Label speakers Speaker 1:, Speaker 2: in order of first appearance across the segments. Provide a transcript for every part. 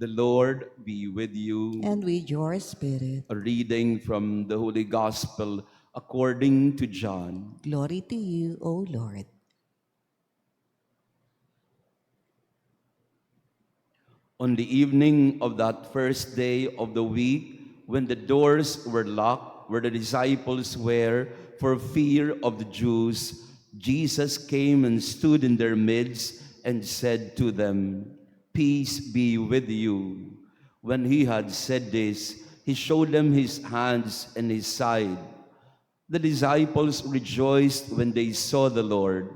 Speaker 1: The Lord be with you.
Speaker 2: And with your spirit.
Speaker 1: A reading from the Holy Gospel according to John.
Speaker 2: Glory to you, O Lord.
Speaker 1: On the evening of that first day of the week, when the doors were locked where the disciples were for fear of the Jews, Jesus came and stood in their midst and said to them, "Peace be with you." When he had said this, he showed them his hands and his side. The disciples rejoiced when they saw the Lord.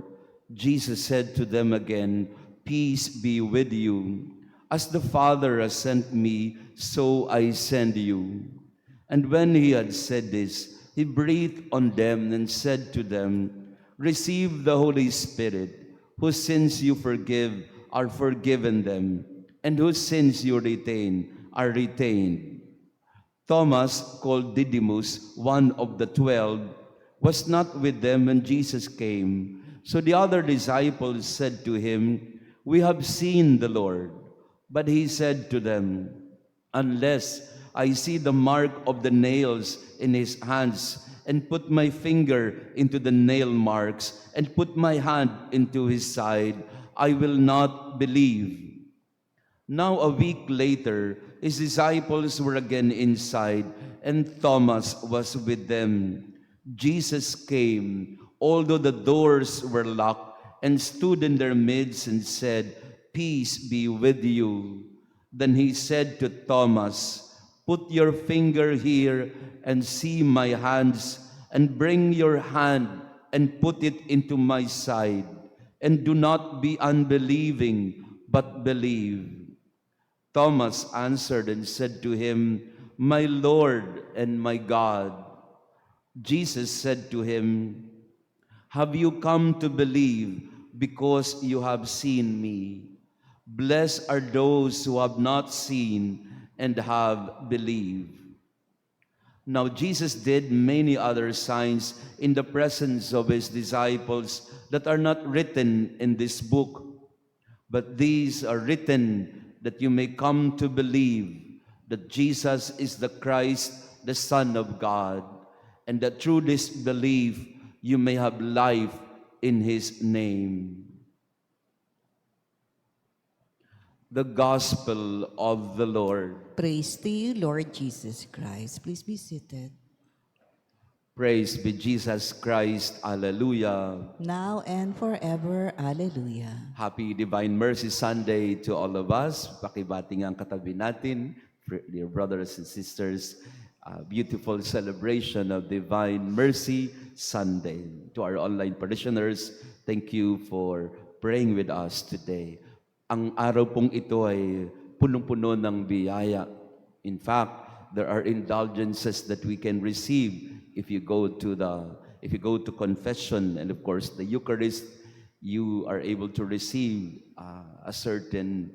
Speaker 1: Jesus said to them again, "Peace be with you. As the Father has sent me, so I send you." And when he had said this, he breathed on them and said to them, "Receive the Holy Spirit. Whose sins you forgive are forgiven them, and whose sins you retain are retained." Thomas, called Didymus, one of the 12, was not with them when Jesus came. So the other disciples said to him, "We have seen the Lord." But he said to them, "Unless I see the mark of the nails in his hands, and put my finger into the nail marks, and put my hand into his side, I will not believe." Now a week later, his disciples were again inside, and Thomas was with them. Jesus came, although the doors were locked, and stood in their midst and said, "Peace be with you." Then he said to Thomas, "Put your finger here and see my hands, and bring your hand and put it into my side, and do not be unbelieving, but believe." Thomas answered and said to him, "My Lord and my God." Jesus said to him, "Have you come to believe because you have seen me? Blessed are those who have not seen and have believed." Now Jesus did many other signs in the presence of his disciples that are not written in this book. But these are written that you may come to believe that Jesus is the Christ, the Son of God, and that through this belief you may have life in his name. The Gospel of the Lord.
Speaker 2: Praise to you, Lord Jesus Christ. Please be seated.
Speaker 1: Praise be Jesus Christ. Alleluia.
Speaker 2: Now and forever. Alleluia.
Speaker 1: Happy Divine Mercy Sunday to all of us. Pakibati ang katabi natin, dear brothers and sisters. Beautiful celebration of Divine Mercy Sunday. To our online parishioners, thank you for praying with us today. Ang araw pong ito ay punong-puno ng biyaya. In fact, there are indulgences that we can receive if you go to confession, and of course the Eucharist. You are able to receive a certain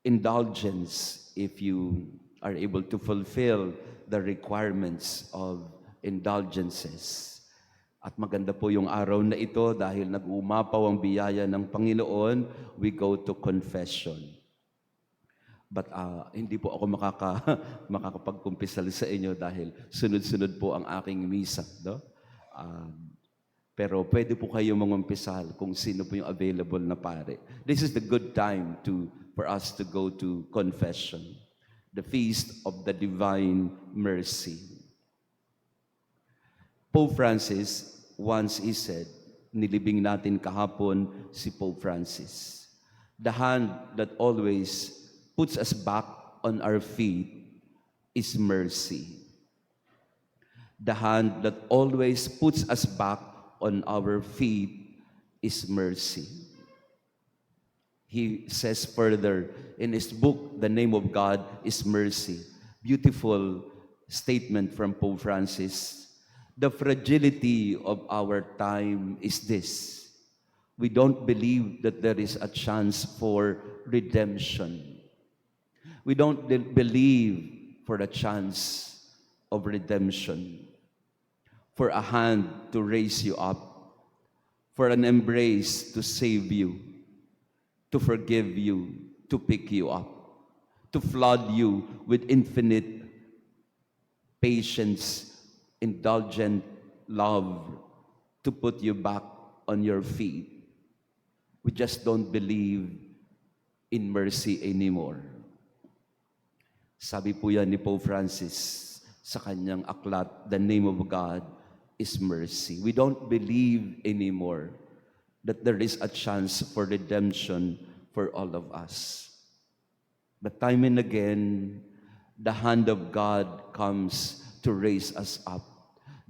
Speaker 1: indulgence if you are able to fulfill the requirements of indulgences. At maganda po yung araw na ito dahil nag-uumapaw ang biyaya ng Panginoon, we go to confession. But hindi po ako makakapagkumpisal sa inyo dahil sunod-sunod po ang aking misa. No? Pero pwede po kayo mangumpisal kung sino po yung available na pare. This is the good time for us to go to confession, the feast of the Divine Mercy. Pope Francis, once he said, nilibing natin kahapon si Pope Francis, the hand that always puts us back on our feet is mercy. The hand that always puts us back on our feet is mercy. He says further in his book, The Name of God is Mercy. Beautiful statement from Pope Francis. The fragility of our time is this: we don't believe that there is a chance for redemption. We don't believe for a chance of redemption, for a hand to raise you up, for an embrace to save you, to forgive you, to pick you up. to flood you with infinite patience, indulgent love, to put you back on your feet. We just don't believe in mercy anymore. Sabi po yan ni Pope Francis sa kanyang aklat, the name of God is mercy. We don't believe anymore that there is a chance for redemption for all of us. But time and again, the hand of God comes to raise us up.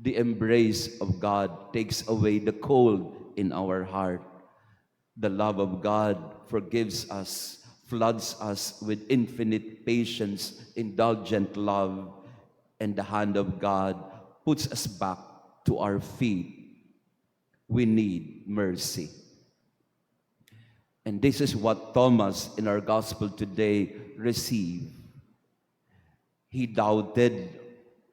Speaker 1: The embrace of God takes away the cold in our heart. The love of God forgives us, floods us with infinite patience, indulgent love, and the hand of God puts us back to our feet. We need mercy. And this is what Thomas in our gospel today received. He doubted,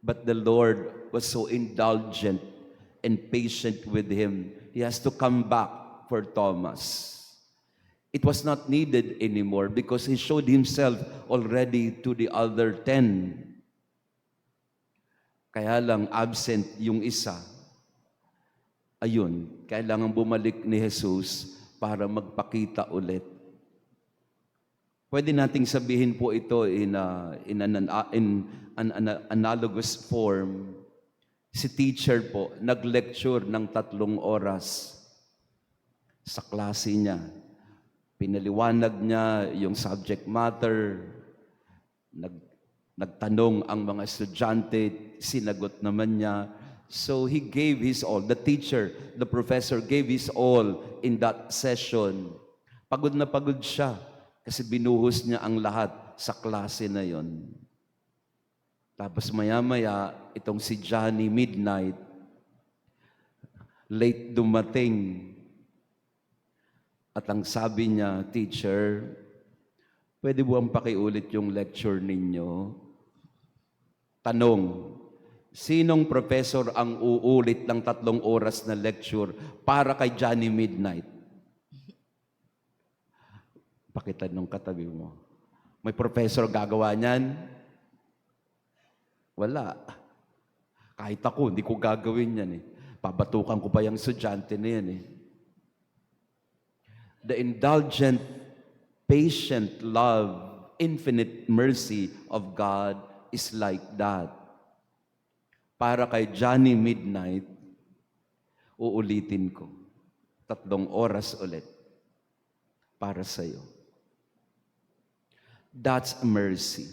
Speaker 1: but the Lord was so indulgent and patient with him. He has to come back for Thomas. It was not needed anymore because he showed himself already to the other 10. Kaya lang absent yung isa. Ayun, kailangan bumalik ni Jesus para magpakita ulit. Pwede nating sabihin po ito in an analogous form. Si teacher po, nag-lecture ng 3 oras sa klase niya. Pinaliwanag niya yung subject matter, nagtanong ang mga estudyante, sinagot naman niya. So he gave his all. The teacher, the professor gave his all in that session. Pagod na pagod siya kasi binuhos niya ang lahat sa klase na yon. Tapos maya-maya, itong si Johnny Midnight, late dumating. At ang sabi niya, teacher, pwede buwang pakiulit yung lecture ninyo? Tanong, sinong professor ang uulit ng 3 oras na lecture para kay Johnny Midnight? Pakitanong katabi mo. May professor gagawa niyan? Wala. Kahit ako, hindi ko gagawin yan eh. Pabatukan ko pa yung estudyante na yan eh. The indulgent, patient love, infinite mercy of God is like that. Para kay Johnny Midnight, uulitin ko. 3 oras ulit para sa'yo. That's mercy.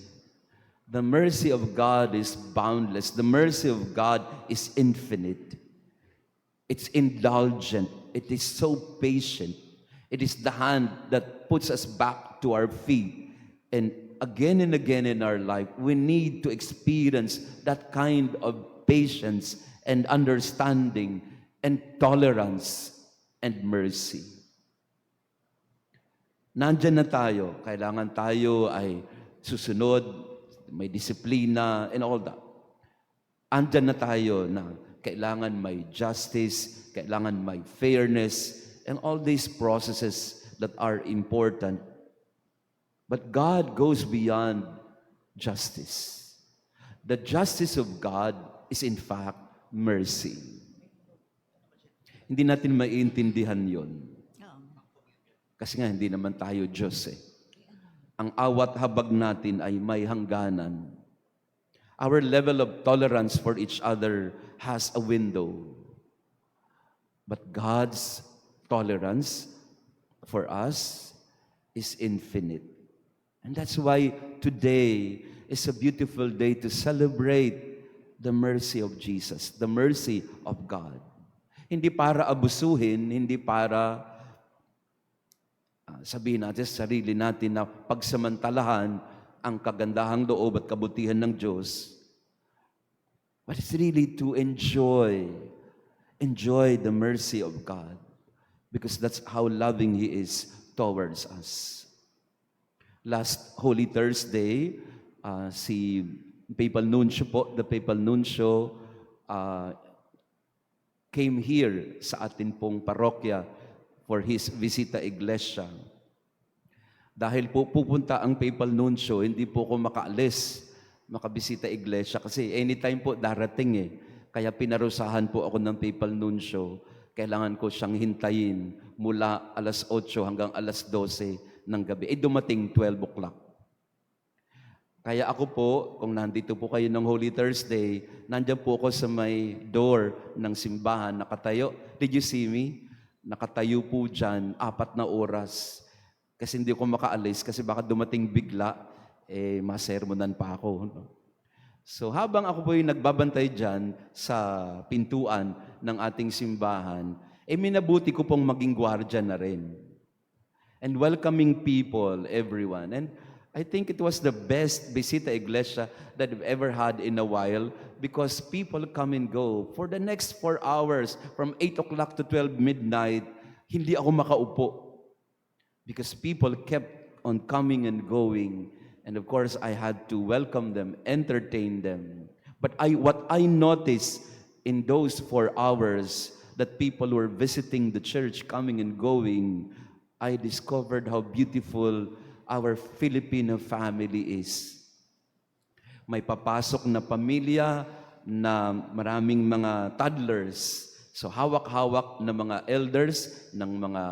Speaker 1: The mercy of God is boundless. The mercy of God is infinite. It's indulgent. It is so patient. It is the hand that puts us back to our feet. And again in our life, we need to experience that kind of patience and understanding and tolerance and mercy. Nandyan na tayo. Kailangan tayo ay susunod, may disiplina, and all that. Andyan na tayo na kailangan may justice, kailangan may fairness, and all these processes that are important. But God goes beyond justice. The justice of God is in fact mercy. Hindi natin maiintindihan yon. Kasi nga hindi naman tayo Diyos eh. Ang awat habag natin ay may hangganan. Our level of tolerance for each other has a window. But God's tolerance for us is infinite. And that's why today is a beautiful day to celebrate the mercy of Jesus, the mercy of God. Hindi para abusuhin, hindi para sabihin natin sa sarili natin na pagsamantalahan ang kagandahang loob at kabutihan ng Diyos. But it's really to enjoy the mercy of God. Because that's how loving He is towards us. Last Holy Thursday, si Papal Nuncio po, the Papal Nuncio came here sa atin pong parokya for his Visita Iglesia. Dahil po pupunta ang papal nuncio, hindi po ako makaalis, makabisita iglesia kasi anytime po darating eh. Kaya pinarusahan po ako ng papal nuncio. Kailangan ko siyang hintayin mula alas 8 hanggang alas 12 ng gabi. Dumating 12 o'clock. Kaya ako po, kung nandito po kayo ng Holy Thursday, nandiyan po ako sa may door ng simbahan, nakatayo. Did you see me? Nakatayo po dyan, 4 na oras. Kasi hindi ko makaalis, kasi baka dumating bigla, masermonan pa ako. No? So habang ako po yung nagbabantay dyan sa pintuan ng ating simbahan, minabuti ko pong maging gwardiya na rin. And welcoming people, everyone. And I think it was the best Visita Iglesia that I've ever had in a while because people come and go. For the next 4 hours, from 8 o'clock to 12 midnight, hindi ako makaupo. Because people kept on coming and going. And of course, I had to welcome them, entertain them. But what I noticed in those 4 hours that people were visiting the church, coming and going, I discovered how beautiful our Filipino family is. May papasok na pamilya na maraming mga toddlers. So hawak-hawak na mga elders ng mga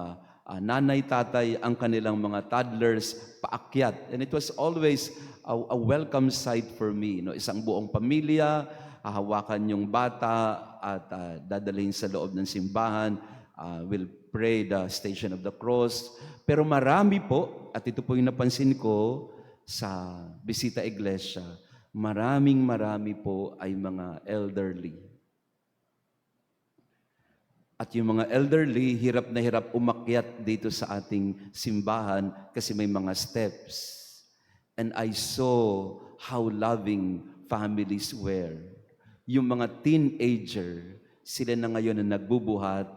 Speaker 1: nanay, tatay ang kanilang mga toddlers paakyat. And it was always a welcome sight for me. No? Isang buong pamilya, hahawakan yung bata at dadalhin sa loob ng simbahan. Will pray the Station of the Cross. Pero marami po, at ito po yung napansin ko sa Bisita Iglesia, marami po ay mga elderly. At yung mga elderly, hirap na hirap umakyat dito sa ating simbahan kasi may mga steps. And I saw how loving families were. Yung mga teenager, sila na ngayon na nagbubuhat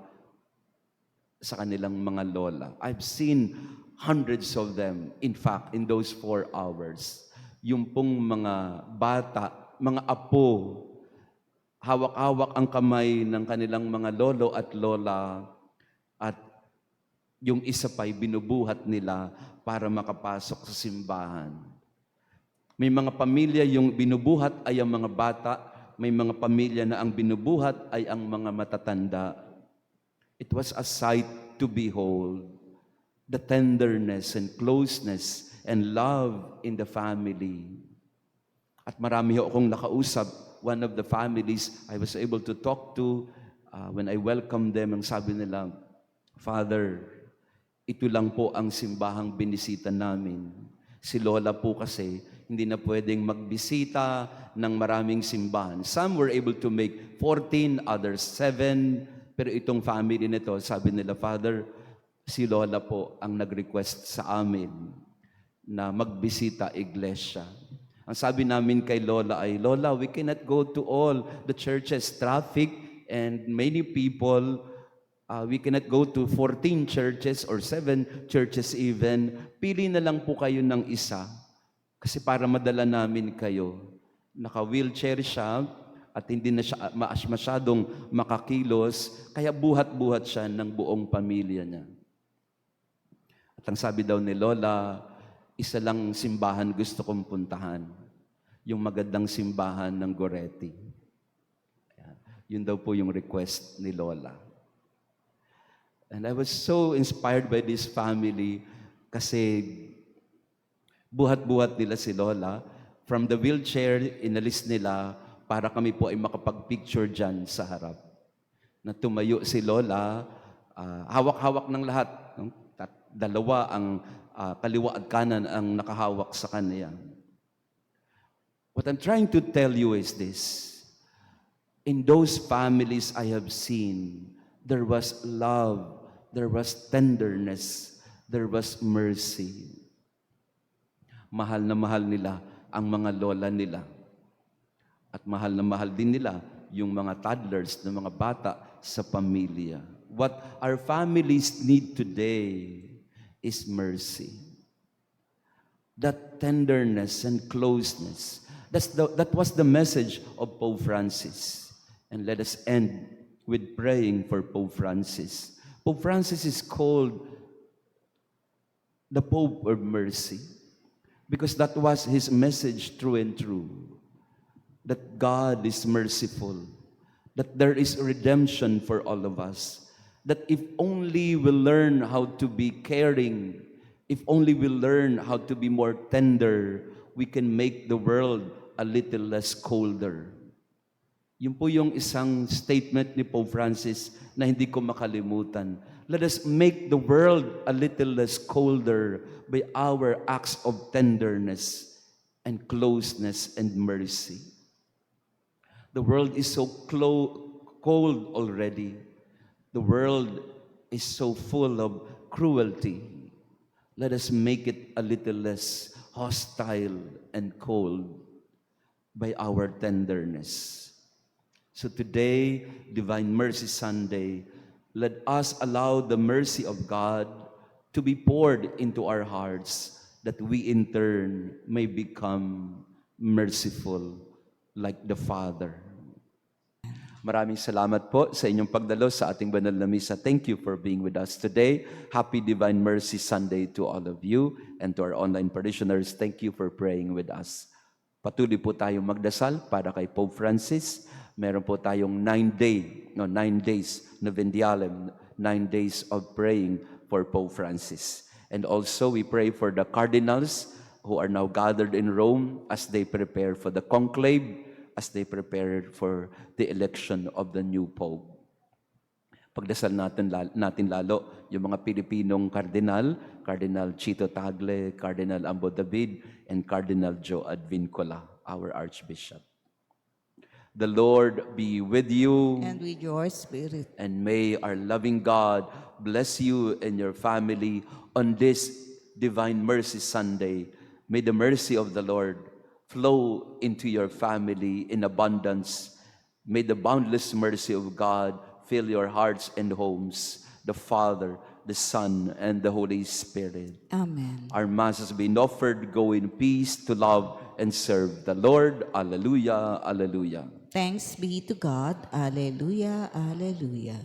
Speaker 1: sa kanilang mga lola. I've seen hundreds of them, in fact, in those 4 hours. Yung pong mga bata, mga apo, hawak-hawak ang kamay ng kanilang mga lolo at lola at yung isa pa'y binubuhat nila para makapasok sa simbahan. May mga pamilya yung binubuhat ay ang mga bata, may mga pamilya na ang binubuhat ay ang mga matatanda. It was a sight to behold, the tenderness and closeness and love in the family. At marami akong nakausap. One of the families I was able to talk to, when I welcomed them, ang sabi nila, Father, ito lang po ang simbahang binisita namin. Si Lola po kasi hindi na pwedeng magbisita ng maraming simbahan. Some were able to make 14, others 7, pero itong family nito, sabi nila, Father, si Lola po ang nag-request sa amin na magbisita iglesia. Ang sabi namin kay Lola ay, Lola, we cannot go to all the churches, traffic, and many people. We cannot go to 14 churches or 7 churches even. Pili na lang po kayo ng isa kasi para madala namin kayo. Naka-wheelchair siya, at hindi na siya masyadong makakilos, kaya buhat-buhat siya ng buong pamilya niya. At ang sabi daw ni Lola, isa lang simbahan gusto kong puntahan, yung magandang simbahan ng Goretti. Yun daw po yung request ni Lola. And I was so inspired by this family kasi buhat-buhat nila si Lola. From the wheelchair, inalis nila para kami po ay makapag-picture dyan sa harap. Na tumayo si Lola, hawak-hawak ng lahat. Dalawa ang kaliwa at kanan ang nakahawak sa kanya. What I'm trying to tell you is this. In those families I have seen, there was love, there was tenderness, there was mercy. Mahal na mahal nila ang mga lola nila. At mahal na mahal din nila yung mga toddlers, na mga bata sa pamilya. What our families need today is mercy. That tenderness and closeness. That was the message of Pope Francis. And let us end with praying for Pope Francis. Pope Francis is called the Pope of Mercy, because that was his message true and true, that God is merciful, that there is redemption for all of us, that if only we learn how to be caring, if only we learn how to be more tender, we can make the world a little less colder. Yun po yung isang statement ni Pope Francis na hindi ko makalimutan. Let us make the world a little less colder by our acts of tenderness and closeness and mercy. The world is so cold already. The world is so full of cruelty. Let us make it a little less hostile and cold by our tenderness. So today, Divine Mercy Sunday, let us allow the mercy of God to be poured into our hearts, that we in turn may become merciful like the Father. Maraming salamat po sa inyong pagdalo sa ating banal na misa. Thank you for being with us today. Happy Divine Mercy Sunday to all of you, and to our online parishioners, thank you for praying with us. Patuloy po tayong magdasal para kay Pope Francis. Meron po tayong 9 days Novendialem, 9 days of praying for Pope Francis. And also we pray for the cardinals who are now gathered in Rome as they prepare for the conclave, as they prepare for the election of the new Pope. Pagdasal natin lalo yung mga Pilipinong kardinal, Cardinal Chito Tagle, Cardinal Ambo David, and Cardinal Joe Advincula, our Archbishop. The Lord be with you.
Speaker 2: And with your spirit.
Speaker 1: And may our loving God bless you and your family on this Divine Mercy Sunday. May the mercy of the Lord flow into your family in abundance. May the boundless mercy of God fill your hearts and homes, the Father, the Son, and the Holy Spirit.
Speaker 2: Amen.
Speaker 1: Our Mass has been offered. Go in peace to love and serve the Lord. Alleluia, alleluia.
Speaker 2: Thanks be to God. Alleluia, alleluia.